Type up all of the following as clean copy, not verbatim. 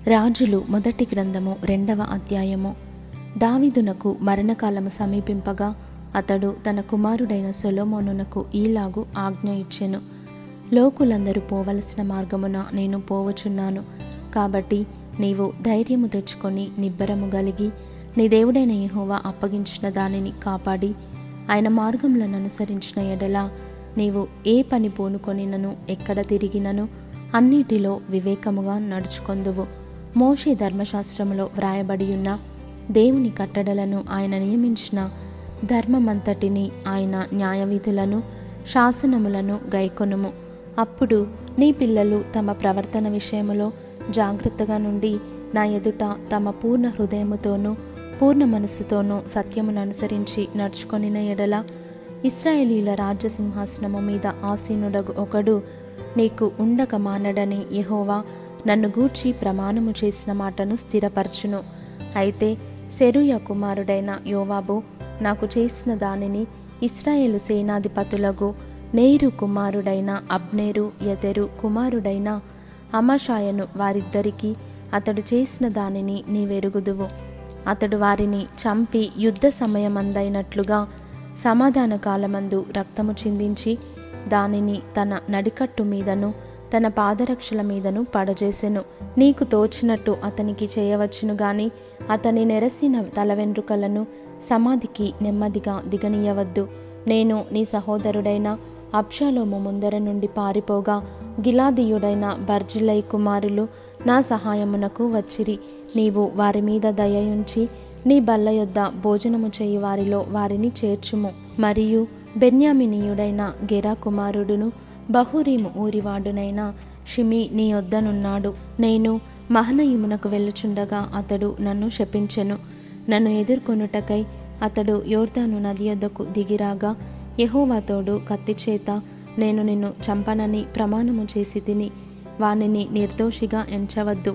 రాజులు మొదటి గ్రంథము 2వ అధ్యాయము. దావీదునకు మరణకాలము సమీపింపగా అతడు తన కుమారుడైన సొలొమోనునకు ఈలాగు ఆజ్ఞ ఇచ్చెను. లోకులందరూ పోవలసిన మార్గమున నేను పోవచున్నాను. కాబట్టి నీవు ధైర్యము తెచ్చుకొని నిబ్బరము గలిగి నీ దేవుడైన యెహోవా అప్పగించిన దానిని కాపాడి ఆయన మార్గములను అనుసరించిన ఎడల నీవు ఏ పని పూనుకొనినను ఎక్కడ తిరిగినను అన్నిటిలో వివేకముగా నడుచుకొందువు. మోషే ధర్మశాస్త్రములో వ్రాయబడి ఉన్న దేవుని కట్టడలను ఆయన నియమించిన ధర్మమంతటిని ఆయన న్యాయవిధులను శాసనములను గైకొనుము. అప్పుడు నీ పిల్లలు తమ ప్రవర్తన విషయములో జాగ్రత్తగా నుండి నా ఎదుట తమ పూర్ణ హృదయముతోనూ పూర్ణ మనస్సుతోనూ సత్యమును అనుసరించి నడుచుకొనిన ఎడల ఇశ్రాయేలీయుల రాజ్యసింహాసనము మీద ఆసీనుడగు ఒకడు నీకు ఉండక మానడని యెహోవా నన్ను గూర్చి ప్రమాణము చేసిన మాటను స్థిరపరచును. అయితే సెరూయా కుమారుడైన యోవాబు నాకు చేసిన దానిని ఇశ్రాయేలు సేనాధిపతులకు నేరు కుమారుడైన అబ్నేరు యెతెరు కుమారుడైన అమషాయను వారిద్దరికీ అతడు చేసిన దానిని నీవెరుగుదువు. అతడు వారిని చంపి యుద్ధ సమయమందైనట్లుగా సమాధాన కాలమందు రక్తము చిందించి దానిని తన నడికట్టు మీదను తన పాదరక్షల మీదను పడజేసెను. నీకు తోచినట్టు అతనికి చేయవచ్చును గాని అతని నెరసిన తల వెంట్రుకలను సమాధికి నెమ్మదిగా దిగనీయవద్దు. నేను నీ సహోదరుడైన అబ్షాలోము ముందర నుండి పారిపోగా గిలాదీయుడైన బర్జిల్లై కుమారులు నా సహాయమునకు వచ్చిరి. నీవు వారి మీద దయయుంచి నీ బల్ల యొద్ద భోజనము చేయి వారిలో వారిని చేర్చుము. మరియు బెన్యామినీయుడైన గెరా కుమారుడును బహురీము ఊరివాడునైన షిమి నీ యొద్దనున్నాడు. నేను మహనయిమునకు వెళ్ళుచుండగా అతడు నన్ను శపించెను. నన్ను ఎదుర్కొనుటకై అతడు యోర్దాను నది యొద్దకు దిగిరాగా యెహోవా తోడు కత్తిచేత నేను నిన్ను చంపనని ప్రమాణము చేసి తిని వానిని నిర్దోషిగా ఎంచవద్దు.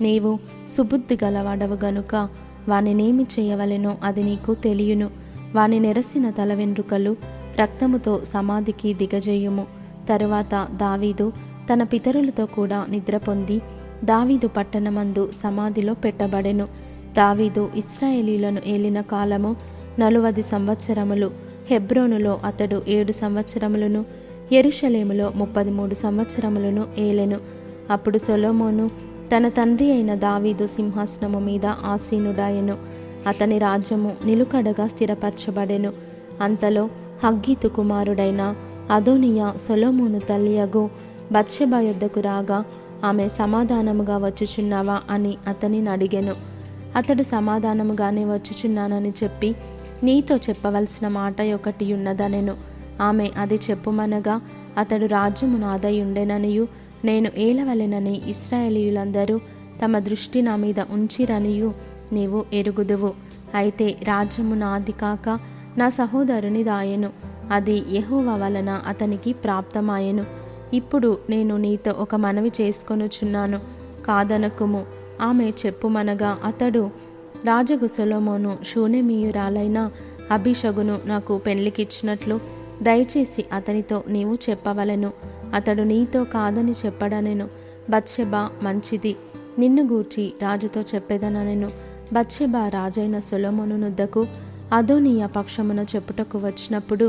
నీవు సుబుద్ధి గలవాడవు గనుక వానినేమి చేయవలెనో అది నీకు తెలియను. వాని నెరసిన తల వెంట్రుకలు రక్తముతో సమాధికి దిగజేయుము. తరువాత దావీదు తన పితరులతో కూడా నిద్ర పొంది దావీదు పట్టణమందు సమాధిలో పెట్టబడెను. దావీదు ఇశ్రాయేలీయులను ఏలిన కాలము 40 సంవత్సరములు. హెబ్రోనులో అతడు 7 సంవత్సరములను యెరూషలేములో 33 సంవత్సరములను ఏలెను. అప్పుడు సొలొమోను తన తండ్రి అయిన దావీదు సింహాసనము మీద ఆసీనుడాయెను. అతని రాజ్యము నిలుకడగా స్థిరపరచబడెను. అంతలో హగ్గీతు కుమారుడైన అదోనియా సొలొమోను తల్లియగు బత్షెబ యొద్దకు రాగా ఆమె సమాధానముగా వచ్చుచున్నావా అని అతనిని అడిగెను. అతడు సమాధానముగానే వచ్చుచున్నానని చెప్పి నీతో చెప్పవలసిన మాట ఒకటి ఉన్నదనెను. ఆమె అది చెప్పుమనగా అతడు రాజ్యము నాదయుండెననియు నేను ఏలవలెనని ఇశ్రాయేలీయులందరూ తమ దృష్టి నా మీద ఉంచిరనియు నీవు ఎరుగుదువు. అయితే రాజ్యము నాది కాక నా సహోదరుని దాయెను. అది యెహోవా వలన అతనికి ప్రాప్తమాయెను. ఇప్పుడు నేను నీతో ఒక మనవి చేసుకొనుచున్నాను, కాదనకుము. ఆమె చెప్పుమనగా అతడు రాజగు సొలొమోను షూనేమీయురాలైన అబీషగును నాకు పెళ్లికిచ్చినట్లు దయచేసి అతనితో నీవు చెప్పవలెను. అతడు నీతో కాదని చెప్పడనెను. బత్షెబ మంచిది, నిన్ను గూర్చి రాజుతో చెప్పేదననెను. బత్షెబ రాజైన సొలొమోను నొద్దకు అదోనియా పక్షమున చెప్పుటకు వచ్చినప్పుడు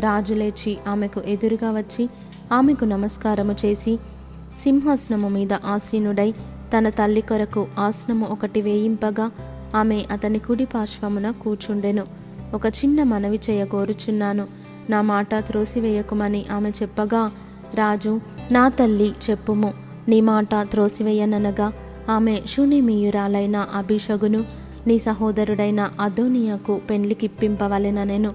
రాజు లేచి ఆమెకు ఎదురుగా వచ్చి ఆమెకు నమస్కారము చేసి సింహాసనము మీద ఆసీనుడై తన తల్లి కొరకు ఆసనము ఒకటి వేయింపగా ఆమె అతని కుడి పార్శ్వమున కూర్చుండెను. ఒక చిన్న మనవి చేయగోరుచున్నాను, నా మాట త్రోసివేయకుమని ఆమె చెప్పగా రాజు నా తల్లి చెప్పుము, నీ మాట త్రోసివేయననగా ఆమె షూనేమీయురాలైన అబీషగును నీ సహోదరుడైన అదోనియాకు పెండ్లికిప్పింపవలెననెను.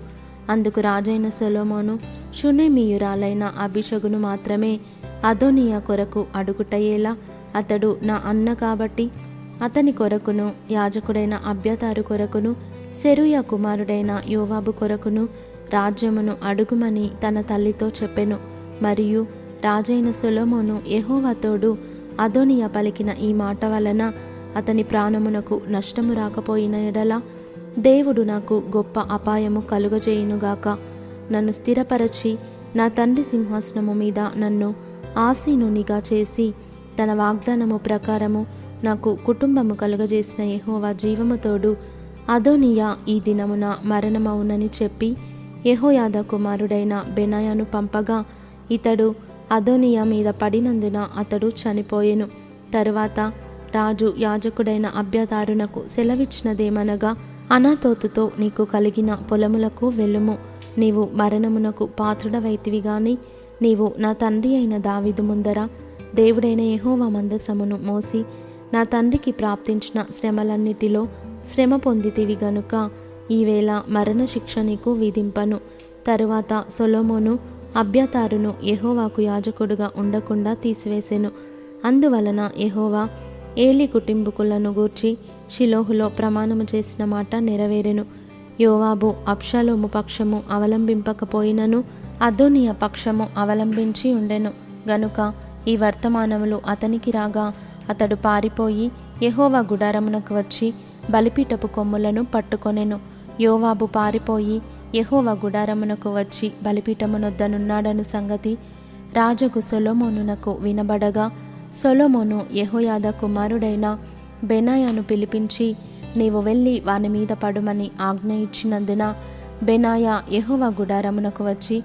అందుకు రాజైన సొలొమోను షూనేమీయురాలైన అబీషగును మాత్రమే అదోనియా కొరకు అడుగుటయేలా, అతడు నా అన్న కాబట్టి అతని కొరకును యాజకుడైన అబ్యాతారు కొరకును సెరూయా కుమారుడైన యోవాబు కొరకును రాజ్యమును అడుగుమని తన తల్లితో చెప్పెను. మరియు రాజైన సొలొమోను యెహోవా తోడు అదోనియా పలికిన ఈ మాట వలన అతని ప్రాణమునకు నష్టము రాకపోయిన ఎడల దేవుడు నాకు గొప్ప అపాయము కలుగజేయునుగాక. నన్ను స్థిరపరచి నా తండ్రి సింహాసనము మీద నన్ను ఆసీనునిగా చేసి తన వాగ్దానము ప్రకారము నాకు కుటుంబము కలుగజేసిన యెహోవా జీవము తోడు, అదోనియా ఈ దినమున మరణమవునని చెప్పి యెహోయాదా కుమారుడైన బెనాయాను పంపగా, ఇతడు అదోనియా మీద పడినందున అతడు చనిపోయెను. తరువాత రాజు యాజకుడైన అబ్యాతారునకు సెలవిచ్చినదేమనగా, అనాతోతుతో నీకు కలిగిన పొలములకు వెళ్ళుము. నీవు మరణమునకు పాత్రుడవైతివి గాని నీవు నా తండ్రి అయిన దావీదు ముందర దేవుడైన యెహోవా మందసమును మోసి నా తండ్రికి ప్రాప్తించిన శ్రమలన్నిటిలో శ్రమ పొందితివి గనుక ఈవేళ మరణశిక్ష నీకు విధింపను. తరువాత సొలొమోను అబ్యాతారును యెహోవాకు యాజకుడుగా ఉండకుండా తీసివేసెను. అందువలన యెహోవా ఏలి కుటుంబకులను గూర్చి షిలోహులో ప్రమాణము చేసిన మాట నెరవేరెను. యోవాబు అబ్షాలోము పక్షము అవలంబింపకపోయినను అదోనియా పక్షము అవలంబించి ఉండెను గనుక ఈ వర్తమానములు అతనికి రాగా అతడు పారిపోయి యెహోవా గుడారమునకు వచ్చి బలిపీఠపు కొమ్ములను పట్టుకొనెను. యోవాబు పారిపోయి యెహోవా గుడారమునకు వచ్చి బలిపీఠమునొద్దనున్నాడను సంగతి రాజుకు సొలొమోనునకు వినబడగా, సొలొమోను యెహోయాదా కుమారుడైన బెనాయాను పిలిపించి, నీవు వెళ్ళి వాని మీద పడుమని ఆజ్ఞ ఇచ్చినందున బెనాయా యెహోవా గుడారమునకు వచ్చి,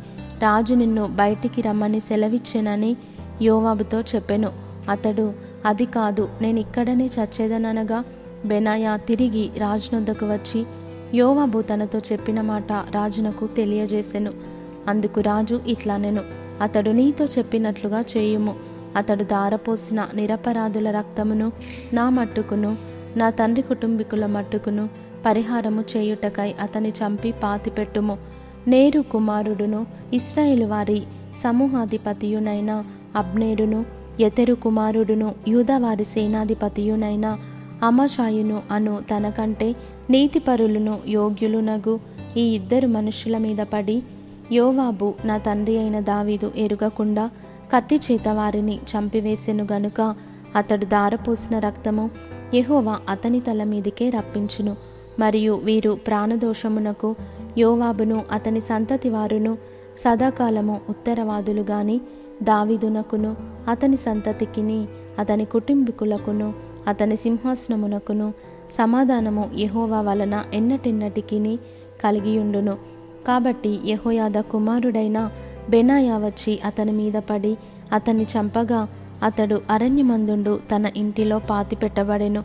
రాజు నిన్ను బయటికి రమ్మని సెలవిచ్చెనని యోవాబుతో చెప్పెను. అతడు, అది కాదు, నేనిక్కడనే చచ్చేదనగా బెనాయా తిరిగి రాజునొద్దకు వచ్చి యోవాబు తనతో చెప్పిన మాట రాజునకు తెలియజేసెను. అందుకు రాజు ఇట్లనెను, అతడు నీతో చెప్పినట్లుగా చేయుము. అతడు దారపోసిన నిరపరాధుల రక్తమును నా మట్టుకును నా తండ్రి కుటుంబీకుల మట్టుకును పరిహారము చేయుటకై అతని చంపి పాతిపెట్టుము. నేరు కుమారుడును ఇశ్రాయేలు వారి సమూహాధిపతియునైన అబ్నేరును, యెతెరు కుమారుడును యూదావారి సేనాధిపతియునైన అమషాయును అను తనకంటే నీతిపరులను యోగ్యులునగు ఈ ఇద్దరు మనుషుల మీద పడి, యోవాబు నా తండ్రి అయిన దావీదు ఎరుగకుండా కత్తి చేత వారిని చంపివేసెను గనుక అతడు దారపోసిన రక్తము యెహోవా అతని తల మీదికే రప్పించును. మరియు వీరు ప్రాణదోషమునకు యోవాబును అతని సంతతి వారును సదాకాలము ఉత్తరవాదులు గాని దావీదునకును అతని సంతతికిని అతని కుటుంబీకులకును అతని సింహాసనమునకును సమాధానము యెహోవా వలన ఎన్నటెన్నటికిని కలిగియుండును. కాబట్టి యెహోయాదా కుమారుడైన బెనాయా వచ్చి అతని మీద పడి అతన్ని చంపగా అతడు అరణ్యమందుండు తన ఇంటిలో పాతిపెట్టబడెను.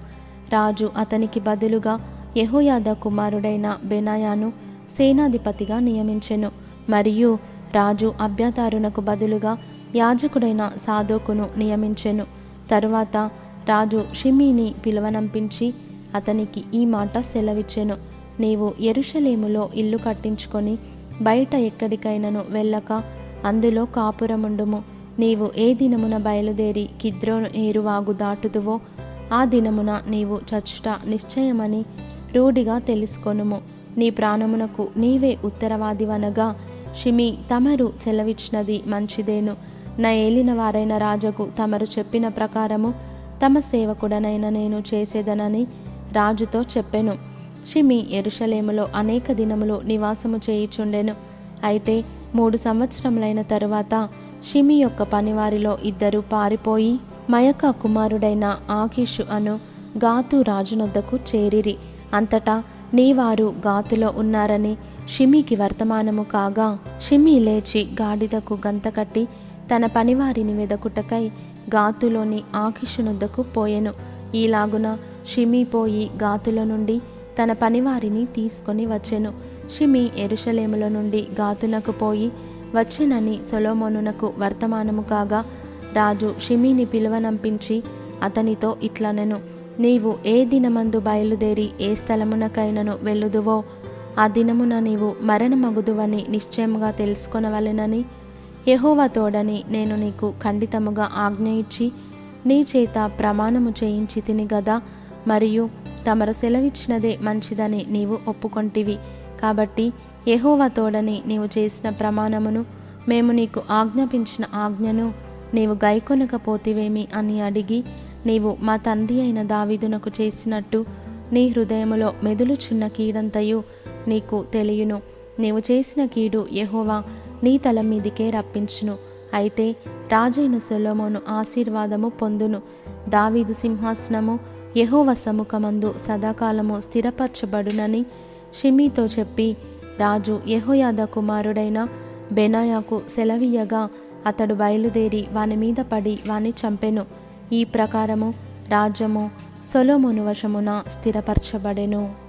రాజు అతనికి బదులుగా యెహోయాదా కుమారుడైన బెనాయాను సేనాధిపతిగా నియమించెను. మరియు రాజు అబ్యాతారునకు బదులుగా యాజకుడైన సాదోకును నియమించెను. తరువాత రాజు షిమీని పిలువనంపించి అతనికి ఈ మాట సెలవిచ్చెను, నీవు యెరూషలేములో ఇల్లు కట్టించుకొని బయట ఎక్కడికైనను వెళ్ళక అందులో కాపురముండుము. నీవు ఏ దినమున బయలుదేరి కిద్రోను ఏరువాగు దాటుదువో ఆ దినమున నీవు చచ్చుట నిశ్చయమని రూఢిగా తెలుసుకొనుము. నీ ప్రాణమునకు నీవే ఉత్తరవాదివనగా షిమీ తమరు సెలవిచ్చినది మంచిదేను. నా ఏలిన వారైన రాజుకు తమరు చెప్పిన ప్రకారము తమ సేవకుడనైన నేను చేసేదనని రాజుతో చెప్పెను. షిమీ యెరూషలేములో అనేక దినములు నివాసము చేయుచుండెను. అయితే 3 సంవత్సరములైన తరువాత షిమీ యొక్క పనివారిలో ఇద్దరు పారిపోయి మయకా కుమారుడైన ఆకీషు అను గాతు రాజునొద్దకు చేరిరి. అంతటా నీవారు గాతులో ఉన్నారని షిమీకి వర్తమానము కాగా, షిమీ లేచి గాడిదకు గంతకట్టి తన పనివారిని వెదకుటకై గాతులోని ఆకీషునొద్దకు పోయెను. ఈలాగున షిమీ పోయి గాతులో నుండి తన పనివారిని తీసుకొని వచ్చెను. షిమీ యెరూషలేములో నుండి గాతునకు పోయి వచ్చెనని సొలొమోనునకు వర్తమానము కాగా, రాజు షిమీని పిలువనంపించి అతనితో ఇట్లనెను, నీవు ఏ దినమందు బయలుదేరి ఏ స్థలమునకైనను వెళ్ళుదువో ఆ దినమున నీవు మరణమగుదువని నిశ్చయముగా తెలుసుకొనవలెనని యెహోవా తోడని నేను నీకు ఖండితముగా ఆజ్ఞ ఇచ్చి నీ చేత ప్రమాణము చేయించి తిని గదా. మరియు తమరు సెలవిచ్చినదే మంచిదని నీవు ఒప్పుకొంటివి. కాబట్టి యెహోవా తోడని నీవు చేసిన ప్రమాణమును మేము నీకు ఆజ్ఞాపించిన ఆజ్ఞను నీవు గైకొనకపోతివేమి అని అడిగి, నీవు మా తండ్రి అయిన దావీదునకు చేసినట్టు నీ హృదయములో మెదులుచున్న కీడంతయు నీకు తెలియను. నీవు చేసిన కీడు యెహోవా నీ తల మీదికే రప్పించును. అయితే రాజైన సొలొమోను ఆశీర్వాదము పొందును. దావీదు సింహాసనము యెహోవా సముఖమందు సదాకాలము స్థిరపరచబడునని షిమీతో చెప్పి రాజు యెహోయాదా కుమారుడైన బెనాయాకు సెలవీయగా అతడు బయలుదేరి వాని మీద పడి వాని చంపెను. ఈ ప్రకారము రాజ్యము సొలొమోను వశమున స్థిరపరచబడెను.